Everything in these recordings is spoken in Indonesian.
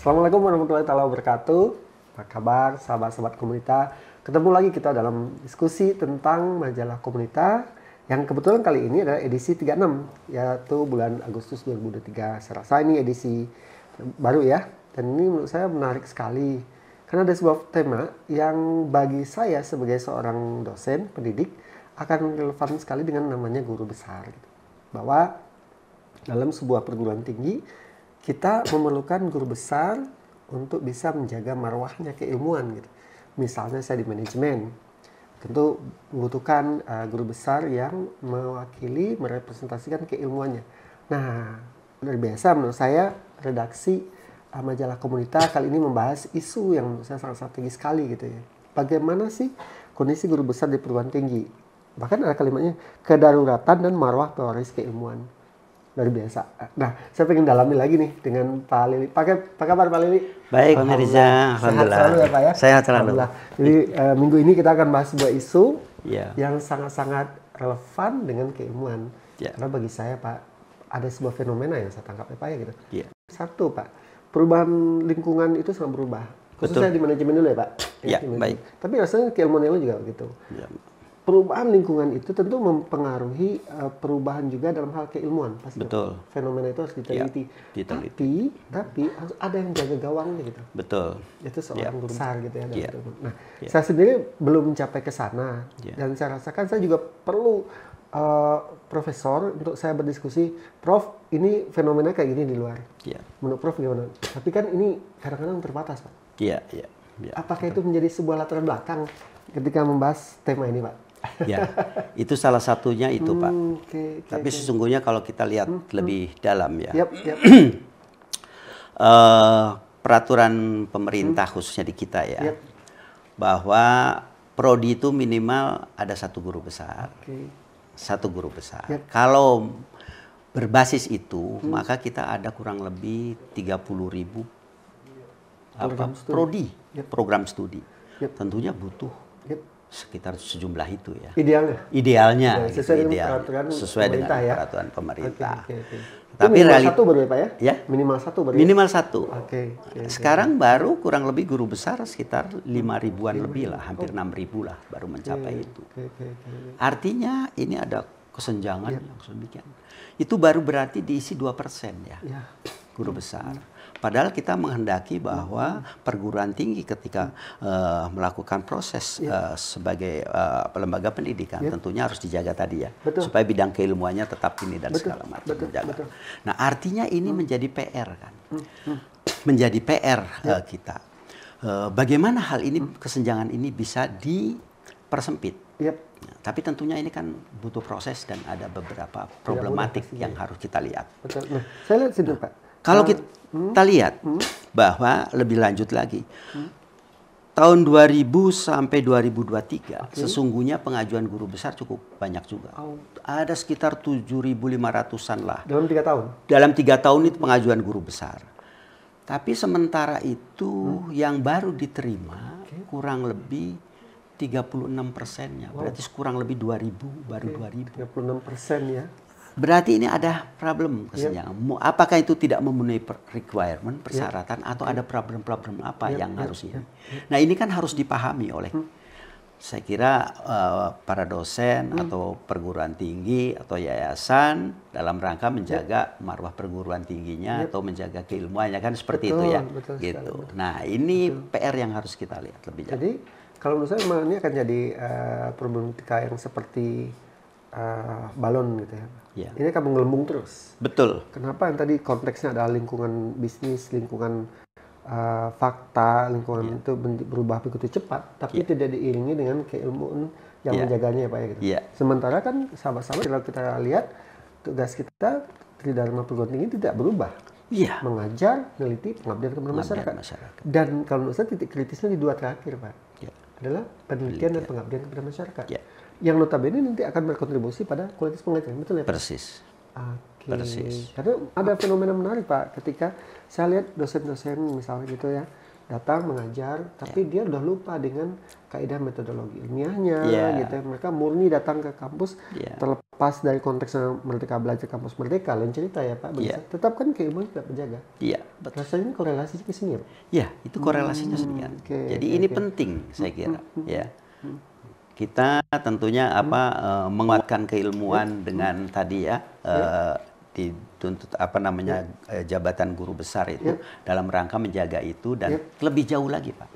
Assalamualaikum warahmatullahi wabarakatuh. Apa kabar sahabat-sahabat Komunita? Ketemu lagi kita dalam diskusi tentang majalah Komunita yang kebetulan kali ini adalah edisi 36, yaitu bulan Agustus 2023. Saya rasa ini edisi baru ya, dan ini menurut saya menarik sekali karena ada sebuah tema yang bagi saya sebagai seorang dosen pendidik akan relevan sekali dengan namanya guru besar. Bahwa dalam sebuah perguruan tinggi kita memerlukan guru besar untuk bisa menjaga marwahnya keilmuan gitu. Misalnya saya di manajemen, tentu membutuhkan guru besar yang mewakili, merepresentasikan keilmuannya. Nah, luar biasa menurut saya redaksi majalah Komunita kali ini membahas isu yang menurut saya sangat strategis sekali gitu ya. Bagaimana sih kondisi guru besar di perguruan tinggi? Bahkan ada kalimatnya kedaruratan dan marwah pewaris keilmuan. Luar biasa. Nah, saya pengen dalami lagi nih dengan Pak Lili. Apa kabar Pak Lili? Baik, Mirza. Sehat selalu ya Pak ya? Sehat selalu. Jadi minggu ini kita akan bahas sebuah isu Ya. yang sangat-sangat relevan dengan keilmuan. Ya. Karena bagi saya Pak, ada sebuah fenomena yang saya tangkap ya Pak ya gitu. Ya. Satu Pak, perubahan lingkungan itu sangat berubah. Khususnya di manajemen dulu ya Pak? Ya, baik. Tapi rasanya keilmuan yang juga begitu. Ya. Perubahan lingkungan itu tentu mempengaruhi perubahan juga dalam hal keilmuan. Pasti. Betul. Fenomena itu harus diteliti. Ya, tapi harus ada yang jaga gawangnya gitu. Betul. Itu seorang guru besar gitu ya. Ya. Nah, saya sendiri belum mencapai ke sana. Ya. Dan saya rasakan saya juga perlu profesor untuk saya berdiskusi. Prof, ini fenomena kayak gini di luar. Ya. Menurut Prof gimana? Tapi kan ini kadang-kadang terbatas Pak. Iya, iya. Ya, apakah itu menjadi sebuah latar belakang ketika membahas tema ini Pak? Ya, itu salah satunya itu Pak. Tapi sesungguhnya kalau kita lihat lebih dalam ya, peraturan pemerintah khususnya di kita ya, bahwa prodi itu minimal ada satu guru besar, satu guru besar. Kalau berbasis itu, maka kita ada kurang lebih 30.000 prodi, program studi. Tentunya butuh sekitar sejumlah itu ya. Idealnya sesuai dengan peraturan pemerintah. Tapi minimal satu baru ya Pak ya? Ya? Minimal satu baru. Minimal satu. Sekarang baru kurang lebih guru besar sekitar 5.000-an lebih lah, hampir 6.000 lah baru mencapai itu. Artinya ini ada kesenjangan yang sedemikian. Itu baru berarti diisi 2% ya. Guru besar. Padahal kita menghendaki bahwa perguruan tinggi ketika melakukan proses sebagai lembaga pendidikan tentunya harus dijaga tadi ya, supaya bidang keilmuannya tetap ini dan segala macam dijaga. Nah, artinya ini menjadi PR kan, menjadi PR kita. Bagaimana hal ini kesenjangan ini bisa dipersempit? Tapi tentunya ini kan butuh proses dan ada beberapa problematik yang harus kita lihat. Nah, saya lihat sini Pak. Kalau kita lihat bahwa lebih lanjut lagi, tahun 2000 sampai 2023 sesungguhnya pengajuan guru besar cukup banyak juga. Ada sekitar 7.500-an lah. Dalam 3 tahun? Dalam 3 tahun itu pengajuan guru besar. Tapi sementara itu yang baru diterima kurang lebih 36%-nya. Berarti kurang lebih 2.000, baru 2.000. 36% ya. Berarti ini ada problem kesenjangan. Apakah itu tidak memenuhi requirement, persyaratan, atau ada problem-problem apa yang harus ini? Nah, ini kan harus dipahami oleh, saya kira, para dosen atau perguruan tinggi atau yayasan dalam rangka menjaga marwah perguruan tingginya atau menjaga keilmuannya kan seperti itu ya. Gitu. Nah, ini PR yang harus kita lihat lebih jauh. Jadi, kalau menurut saya ini akan jadi problematika yang seperti balon gitu ya. Ini akan menggelembung terus. Betul. Kenapa yang tadi konteksnya adalah lingkungan bisnis, lingkungan fakta, lingkungan itu berubah begitu cepat, tapi tidak diiringi dengan keilmuan yang menjaganya ya Pak ya gitu. Sementara kan sahabat-sahabat kalau kita lihat tugas kita Tridharma Perguruan Tinggi tidak berubah. Mengajar, meneliti, pengabdian kepada masyarakat. Dan kalau menurut saya titik kritisnya di 2 terakhir Pak. Adalah penelitian dan pengabdian kepada masyarakat. Yang notabene nanti akan berkontribusi pada kualitas pengajaran, betul ya Pak? Persis. Persis. Karena ada fenomena menarik Pak, ketika saya lihat dosen-dosen misalnya gitu ya, datang mengajar, tapi dia udah lupa dengan kaidah metodologi ilmiahnya gitu ya. Mereka murni datang ke kampus terlepas terlepas dari konteksnya Merdeka Belajar Kampus Merdeka, lain cerita ya Pak, tetap kan keilmuan tidak terjaga. Iya, betul. Rasanya ini korelasi ke sini ya Pak? Iya, itu korelasinya sedikit. Jadi ini penting saya kira. Ya. Kita tentunya menguatkan keilmuan dengan tadi ya dituntut jabatan guru besar itu dalam rangka menjaga itu dan lebih jauh lagi Pak.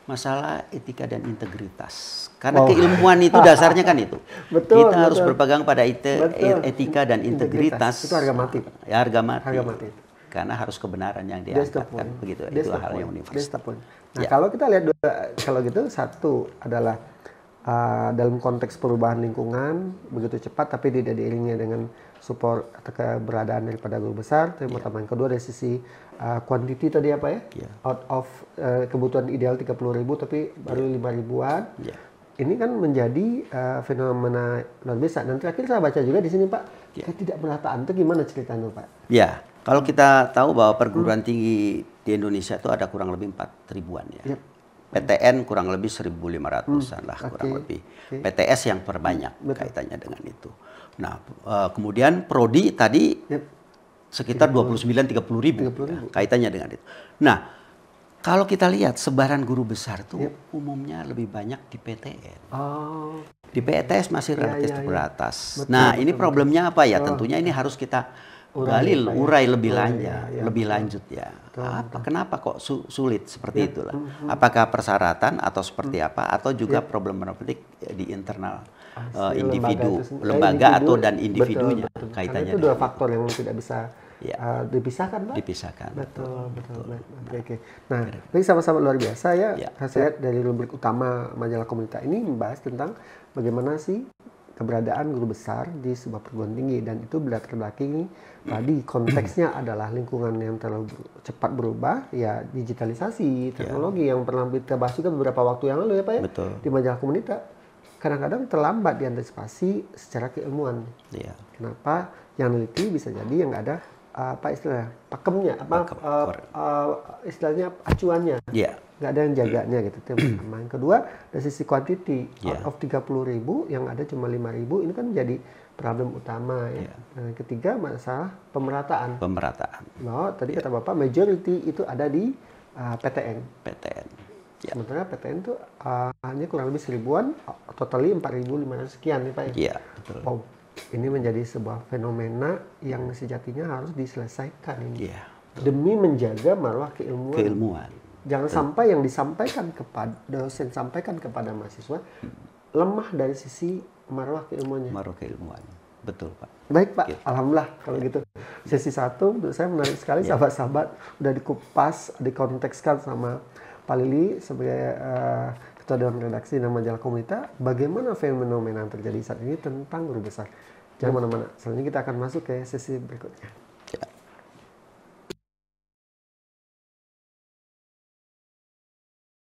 Masalah etika dan integritas. Karena keilmuan itu dasarnya kan itu. Betul, kita harus berpegang pada etika dan integritas. Itu harga mati. Ya, harga mati. Karena harus kebenaran yang diangkatkan begitu. Itu hal yang universal. Nah, kalau kita lihat kalau gitu satu adalah dalam konteks perubahan lingkungan begitu cepat tapi tidak diiringi dengan support atau keberadaan daripada guru besar. Itu yang pertama. Yang kedua dari sisi quantity tadi apa ya? Out of kebutuhan ideal 30.000 tapi baru 5.000-an. Ini kan menjadi fenomena luar biasa. Dan terakhir saya baca juga di sini Pak, ketidakmerataan itu gimana ceritanya Pak? Ya, kalau kita tahu bahwa perguruan tinggi di Indonesia itu ada kurang lebih 4.000-an ya. PTN kurang lebih 1.500-an lah kurang lebih. PTS yang terbanyak kaitannya dengan itu. Nah, kemudian prodi tadi sekitar 29-30 ribu kaitannya dengan itu. Nah, kalau kita lihat sebaran guru besar itu umumnya lebih banyak di PTN. Di PTS masih relatif teratas. Nah, ini problemnya apa ya? Tentunya ini harus kita urai lebih lanjut ya. Kenapa kok sulit seperti itulah? Apakah persyaratan atau seperti apa? Atau juga problematik di internal individu, lembaga atau dan individunya kaitannya. Itu dua faktor yang tidak bisa dipisahkan Pak? Dipisahkan. Betul. Oke. Nah, ini sama-sama luar biasa ya. Saya lihat dari rubrik utama majalah Komunita ini membahas tentang bagaimana sih keberadaan guru besar di sebuah perguruan tinggi, dan itu belatar belakangi tadi konteksnya adalah lingkungan yang terlalu cepat berubah, ya digitalisasi, teknologi yang pernah kita bahas juga beberapa waktu yang lalu ya Pak ya. Betul. Di majalah Komunita. Kadang-kadang terlambat diantisipasi secara keilmuan. Kenapa? Yang neliti bisa jadi yang nggak ada pakemnya, istilahnya acuannya. Nggak ada yang jaganya gitu. Itu yang pertama. Yang kedua, dari sisi quantity, out of 30.000 yang ada cuma 5.000, ini kan jadi problem utama ya. Dan yang ketiga, masalah pemerataan. Bahwa tadi kata Bapak, majority itu ada di PTN. Sementara PTN itu hanya kurang lebih 1.000-an, totally 4.500 sekian nih Pak ya. Betul. Ini menjadi sebuah fenomena yang sejatinya harus diselesaikan ini. Demi menjaga marwah keilmuan. Jangan sampai yang disampaikan kepada dosen sampaikan kepada mahasiswa lemah dari sisi marwah keilmuannya. Betul Pak. Baik Pak, alhamdulillah kalau gitu. Sesi 1 menurut saya menarik sekali, sahabat-sahabat udah dikupas, dikontekskan sama Pak Lili sebagai Ketua Dewan Redaksi dan Majalah Komunita, bagaimana fenomena yang terjadi saat ini tentang guru besar. Jangan mana-mana, selanjutnya kita akan masuk ke sesi berikutnya.